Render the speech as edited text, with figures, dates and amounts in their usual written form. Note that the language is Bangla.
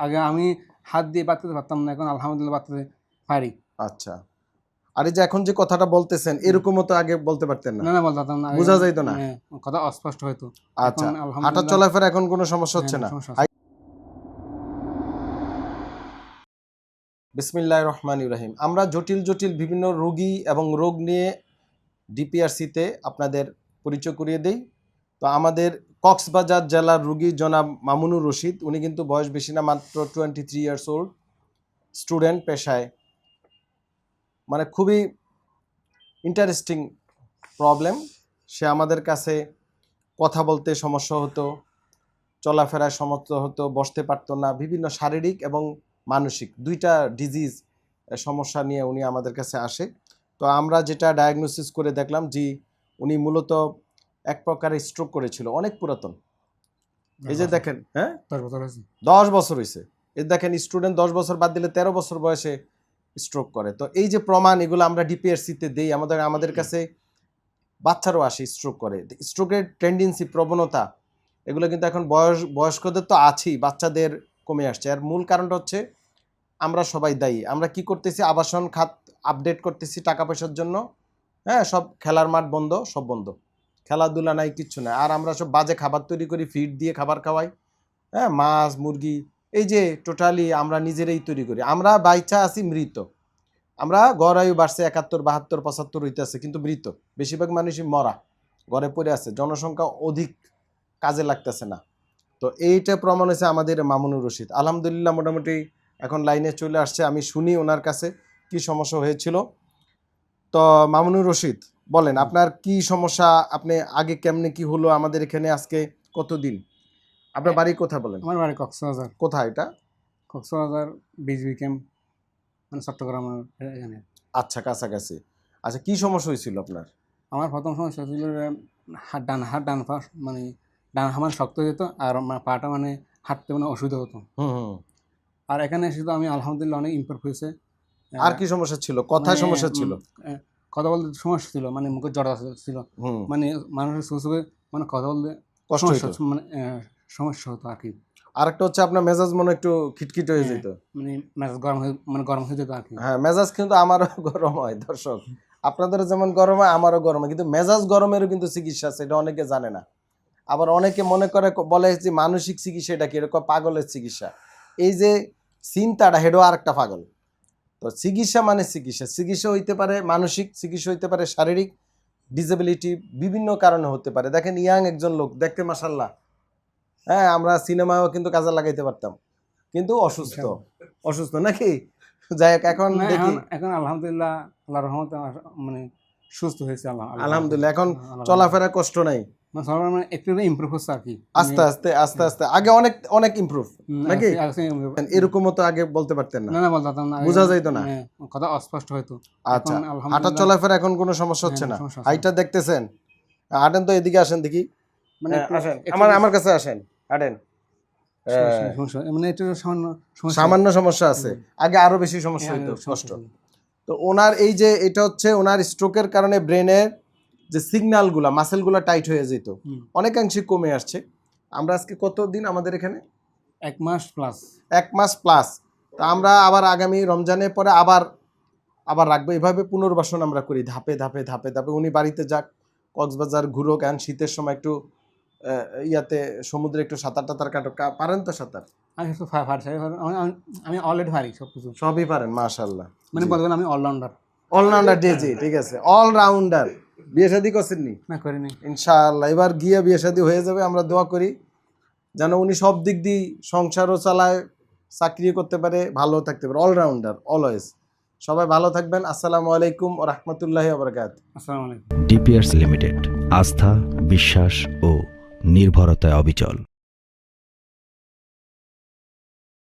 আগে আমি হাত দিয়ে বাঁচতে পারতাম না, এখন আলহামদুলিল্লাহ বাঁচতে পারি। আচ্ছা, আর এই যে এখন যে কথাটা বলতেছেন এরকমও তো আগে বলতে পারতেন না? না না, বলতে পারতাম না, বোঝা যাইতো না? কথা অস্পষ্ট হয়তো। আচ্ছা, হাঁটা চলাফেরা এখন কোনো সমস্যা হচ্ছে না? বিসমিল্লাহির রহমানির রহিম। আমরা জটিল জটিল বিভিন্ন রোগী এবং রোগ নিয়ে ডিপিআরসিতে আপনাদের পরিচয় করিয়ে দেই। তো আমাদের কক্সবাজার জেলার রোগী জনাব মামুনুর রশিদ, উনি কিন্তু বয়স বেশি না, মাত্র 23 ইয়ার্স ওল্ড, স্টুডেন্ট পেশায়। মানে খুবই ইন্টারেস্টিং প্রবলেম। সে আমাদের কাছে কথা বলতে সমস্যা হতো, চলাফেরায় সমস্যা হতো, বসতে পারতো না, বিভিন্ন শারীরিক এবং মানসিক দুইটা ডিজিজ সমস্যা নিয়ে উনি আমাদের কাছে আসে। তো আমরা যেটা ডায়াগনোসিস করে দেখলাম যে উনি মূলত এক প্রকারের স্ট্রোক করেছিল, অনেক পুরাতন। এই যে দেখেন, হ্যাঁ 10 বছর হয়েছে। এই দেখেন, স্টুডেন্ট 10 বছর বাদ দিলে 13 বছর বয়সে স্ট্রোক করে। তো এই যে প্রমাণ, এগুলো আমরা ডিপিআরসিতে দেই। আমাদের কাছে বাচ্চারাও আসে স্ট্রোক করে। স্ট্রোকের টেন্ডেন্সি, প্রবণতা, এগুলো কিন্তু এখন বয়স্কদের তো আছেই, বাচ্চাদের কমে আসছে। আর মূল কারণটা হচ্ছে আমরা সবাই দায়ী। আমরা কি করতেছি, আবাসন খাত আপডেট করতেছি টাকা পয়সার জন্য। হ্যাঁ, সব খেলার মাঠ বন্ধ, সব বন্ধ, খেলাধুলা নাই, কিচ্ছু নাই। আর আমরা সব বাজে খাবার তৈরি করি, ফিড দিয়ে খাবার খাওয়াই। হ্যাঁ, মাছ মুরগি, এই যে টোটালি আমরা নিজেরাই তৈরি করি। আমরা বাইচা আছি মৃত। আমরা গড় আয়ু বাড়ছে 71, 72, 75 হইতেছে, কিন্তু মৃত। বেশিরভাগ মানুষই মরা, ঘরে পড়ে আছে, জনসংখ্যা অধিক, কাজে লাগতেছে না। তো এইটা প্রমাণ হয়েছে আমাদের মামুনুর রশিদ। আলহামদুলিল্লাহ মোটামুটি এখন লাইনে চলে আসছে। আমি শুনি ওনার কাছে কি সমস্যা হয়েছিল। তো মামুনুর রশিদ, বলেন আপনার কি সমস্যা, আপনি আগে কেমনে কি হলো, আমাদের এখানে আজকে কতদিন? আপনার বাড়ি কোথায় বলেন? আমার বাড়ি কক্সবাজার। কোথায় এটা? কক্সবাজার বিজিবি ক্যাম্প, মানে চট্টগ্রামের এখানে। আচ্ছা, কাছাকাছি। আচ্ছা, কি সমস্যা হয়েছিল আপনার? আমার প্রথম সমস্যা ছিল ডান পা, মানে ডান হাত শক্ত হয়ে যেত, আর পাটা মানে হাঁটতে মানে অসুবিধা হতো। আর এখানে এসে তো আমি আলহামদুলিল্লাহ অনেক ইমপ্রুভ হয়েছে। আর কি সমস্যা ছিল? কথায় সমস্যা ছিল? কথা বলতে সমস্যা ছিল, মানে মুখে জড়া ছিল, মানে মানুষের সুখে মানে কথা বলতে কষ্ট হতো, মানে সমস্যা হতো আর কি। আরেকটা হচ্ছে আপনার মেজাজ মনে একটু খিটখিট হয়ে যেত, মানে মেজাজ গরম হয়ে যেত আর কি। হ্যাঁ, মেজাজ কিন্তু আমারও গরম হয়। দর্শক, আপনাদের যেমন গরম হয় আমারও গরম হয়, কিন্তু মেজাজ গরমেরও কিন্তু চিকিৎসা আছে, এটা অনেকে জানে না। আবার অনেকে মনে করে, বলে যে মানসিক চিকিৎসা, এটা কি এরকম পাগলের চিকিৎসা। এই যে চিন্তাটা, হেডো আর একটা পাগল। তো চিকিৎসা মানে চিকিৎসা হইতে পারে মানসিক, চিকিৎসা হইতে পারে শারীরিক, ডিসেবিলিটি বিভিন্ন কারণে হতে পারে। দেখেন, ইয়াং একজন লোক, দেখতে মাশাআল্লাহ, হ্যাঁ, আমরা সিনেমাও কিন্তু কাজে লাগাইতে পারতাম, কিন্তু অসুস্থ নাকি? যাই হোক, এখন দেখি, এখন আলহামদুলিল্লাহ আল্লাহর রহমতে মানে সুস্থ হয়েছে। আলহামদুলিল্লাহ এখন চলাফেরা কষ্ট নাই, মানে একটু ইমপ্রুভ হচ্ছে আর কি, আস্তে আস্তে আস্তে আস্তে। আগে অনেক অনেক ইমপ্রুভ নাকি? এরকমও তো আগে বলতে পারতেন না? না না, বলতে পারতাম না, বোঝা যাইতো না, কথা অস্পষ্ট হয়তো। আচ্ছা, হাঁটা চলাফেরা এখন কোনো সমস্যা হচ্ছে না? হাইটা দেখতেছেন? হাঁটেন তো, এদিকে আসেন দেখি, মানে আমার কাছে আসেন, হাঁটেন। সামান্য সমস্যা আছে, আগে আরো বেশি সমস্যা হইতো, কষ্ট। তো ওনার এই যে এটা হচ্ছে ওনার স্ট্রোকের কারণে ব্রেনের যে সিগন্যালগুলা, মাসেলগুলা টাইট হয়ে যেত, অনেকাংশে কমে আসছে। আমরা আজকে কতদিন আমাদের এখানে? 1 মাস প্লাস। 1 মাস প্লাস। তো আমরা আবার আগামী রমজানের পরে আবার রাখবো। এভাবে পুনর্বাসন আমরা করি, ধাপে ধাপে ধাপে ধাপে। উনি বাড়িতে যাক, কক্সবাজার ঘুরো, কেন শীতের সময় একটু ইয়াতে সমুদ্রে একটু সাঁতার টাতার কাটো। পারেন তো সাঁতার? আমি অলরেডি পারি, সবই পারেন, মাশাআল্লাহ। মানে বলবেন আমি অলরাউন্ডার। অলরাউন্ডার, জি, ঠিক আছে, অলরাউন্ডার। বিয়ে শাদী করছেননি? না, করিনি। ইনশাআল্লাহ এবার গিয়ে বিয়ে শাদী হয়ে যাবে। আমরা দোয়া করি যেন উনি সব দিক দিয়ে সংসারও চালায়, চাকরিও করতে পারে, ভালো থাকতে পারে, অলরাউন্ডার অলওয়েজ। সবাই ভালো থাকবেন। আসসালামু আলাইকুম ওয়া রাহমাতুল্লাহি ওয়া বারাকাতুহু। আসসালামু আলাইকুম। ডিপিআরস লিমিটেড, আস্থা, বিশ্বাস ও নির্ভরতায় অবিচল।